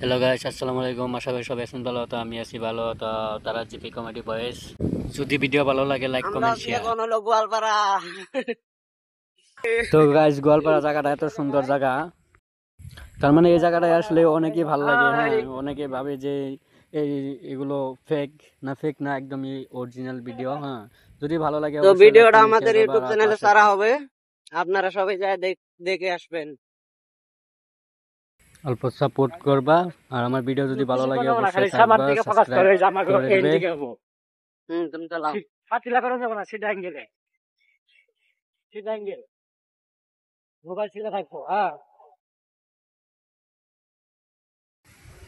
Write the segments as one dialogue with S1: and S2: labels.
S1: Hello guys, আসসালামু আলাইকুম। আশা করি সবাই আছেন ভালো। তো আমি আছি ভালো। তো তারা জিপি কমেডি বয়েস, যদি ভিডিও ভালো লাগে লাইক
S2: আমরা
S1: কমেন্ট
S2: আছি
S1: শেয়ার।
S2: এখন হলো গোয়ালপাড়া।
S1: তো গাইস, গোয়ালপাড়া জায়গাটা এত সুন্দর জায়গা, তার মানে এই জায়গাটায় আসলে অনেকেই ভালো লাগে। হ্যাঁ, অনেকে ভাবে যে এই এগুলো ফেক না, ফেক না, একদমই অরিজিনাল ভিডিও। হ্যাঁ, যদি ভালো লাগে
S2: তো
S1: অবশ্যই লাইক
S2: ভিডিওটা
S1: কমেন্ট শেয়ার
S2: আমাদের
S1: করবা
S2: ইউটিউব
S1: আর
S2: চ্যানেলে
S1: পাশে।
S2: ছাড়া হবে, আপনারা সবাই যায় দেখে আসবেন।
S1: অল্প সাপোর্ট করবা, আর আমার ভিডিও যদি ভালো লাগে অবশ্যই থাকবা, সাবস্ক্রাইব করে দিবে।
S2: তুমি চালাও।
S3: পাতিলা করা যাবে না, সেটা অ্যাঙ্গেলে, সেটা অ্যাঙ্গেল মোবাইল ছিল থাকবো। হ্যাঁ,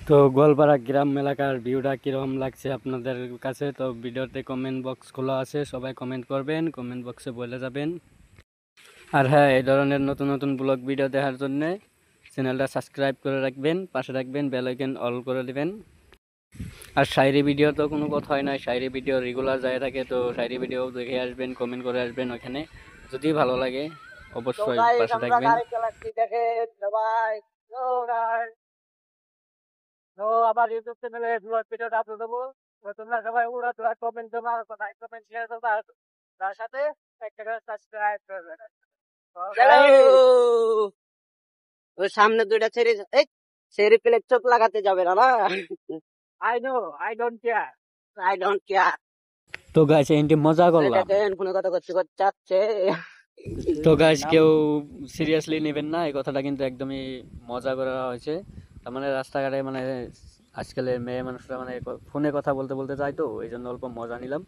S1: তো গোয়ালপাড়া গ্রাম এলাকার ভিউটা কিরকম লাগছে আপনাদের কাছে? তো ভিডিওতে কমেন্ট বক্স খোলা আছে, সবাই কমেন্ট করবেন, কমেন্ট বক্সে বলে যাবেন। আর হ্যাঁ, এই ধরনের নতুন নতুন ব্লগ ভিডিও দেখার জন্য চ্যানেলটা সাবস্ক্রাইব করে রাখবেন, পাশে রাখবেন, বেল আইকন অল করে দিবেন। আর শায়রি ভিডিও তো কোনো কথাই নয়, শায়রি ভিডিও রেগুলার যায় থাকে। তো শায়রি ভিডিও দেখে আসবেন, কমেন্ট করে আসবেন ওখানে, যদি ভালো লাগে
S2: তো
S1: অবশ্যই
S2: গাইস
S1: পাশে
S2: আমরা
S1: থাকবেন।
S2: গাড়ি চালাচ্ছি, দেখেন সবাই।
S3: তো guys, তো আবার ইউটিউব চ্যানেলে ভিডিওটা আপলোড দেবো। তো তোমরা সবাই উড়া তোরা কমেন্ট দেবা, লাইক কমেন্ট শেয়ার করবা, তার সাথে একটা করে সাবস্ক্রাইব করবে। তো
S2: চলো,
S3: guys,
S2: ওই সামনে দুইটা ছেড়ে পেলে চোখ লাগাতে যাবে না না।
S3: I know, I don't care.
S2: I don't care.
S1: তো গাইস, এন্টি মজা করলাম।
S2: দেখেন ফোনে কথা করতে করতে চাচ্ছে।
S1: তো গাইস, কেউ সিরিয়াসলি নেবেন না, এই কথাটা কিন্তু একদমই মজা করা হয়েছে। তার মানে রাস্তাঘাটে মানে আজকালের মেয়ে মানুষরা মানে ফোনে কথা বলতে বলতে যায়, তো এই জন্য অল্প মজা নিলাম।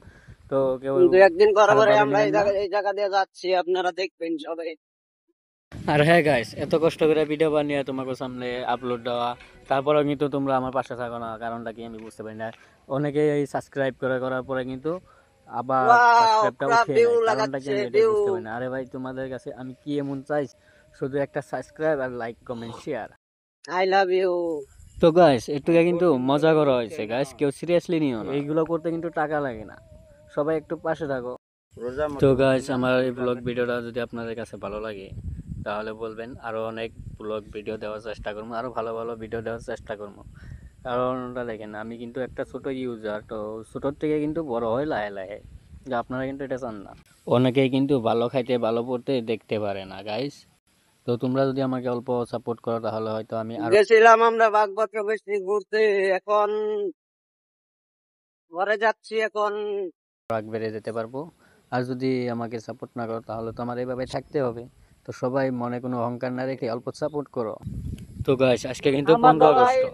S1: তো কেউ
S2: দু একদিন পরে
S1: খারাপ
S2: পরে
S1: ভাবে
S2: আমরা
S1: নেবেন না।
S2: এই জায়গা দিয়ে যাচ্ছি, আপনারা দেখবেন সবাই।
S1: আর হ্যাঁ গাইস, এত কষ্ট করে ভিডিও বানিয়ে তোমাকে সামনে আপলোড দেওয়া, তারপরেও কিন্তু তোমরা আমার পাশে থাকো না, কারণটা কি আমি বুঝতে পারি না। অনেকে এই সাবস্ক্রাইব করার পরে কিন্তু আবার
S2: ওয়াও,
S1: সাবস্ক্রাইবটা
S2: পুরা
S1: উঠিয়ে
S2: ভিউ
S1: নেয়, কারণটা কি
S2: লাগাচ্ছে,
S1: আমি এটাই
S2: ভিউ।
S1: বুঝতে পারি না। আরে ভাই, তোমাদের কাছে আমি কি এমন চাই? শুধু একটা সাবস্ক্রাইব আর like comment share.
S2: I love you.
S1: তো গাইস, একটু কিন্তু মজা করা হয়েছে গাইস, কেউ সিরিয়াসলি নিও না, এইগুলো করতে কিন্তু টাকা লাগে না, সবাই একটু পাশে থাকো। তো গাইস, আমার এই ব্লগ ভিডিওটা যদি আপনাদের কাছে ভালো লাগে তাহলে বলবেন, আরো অনেক ব্লগ ভিডিও দেওয়ার চেষ্টা করবো, আরো ভালো ভালো ভিডিও দেওয়ার চেষ্টা করবো। কারণটা দেখেন, আমি কিন্তু একটা ছোট ইউজার, তো ছোটোর থেকে কিন্তু বড় হয় লাহে লাহে, যে আপনারা কিন্তু এটা চান না। অনেকেই কিন্তু ভালো খাইতে ভালো পড়তে দেখতে পারে না গাইস। তো তোমরা যদি আমাকে অল্প সাপোর্ট করো তাহলে হয়তো আমি আরো
S2: গেছিলাম আমরা বাগবাজার বেশি ঘুরতে, এখন ঘরে যাচ্ছি এখন।
S1: রাগ বেড়ে যেতে পারবো। আর যদি আমাকে সাপোর্ট না করো তাহলে তো আমার এইভাবে থাকতে হবে। তো সবাই মনে কোনো অহংকার না রেখে অল্প সাপোর্ট করো। তো গাইস, আজকে কিন্তু
S3: আমার
S1: 15 আগস্ট।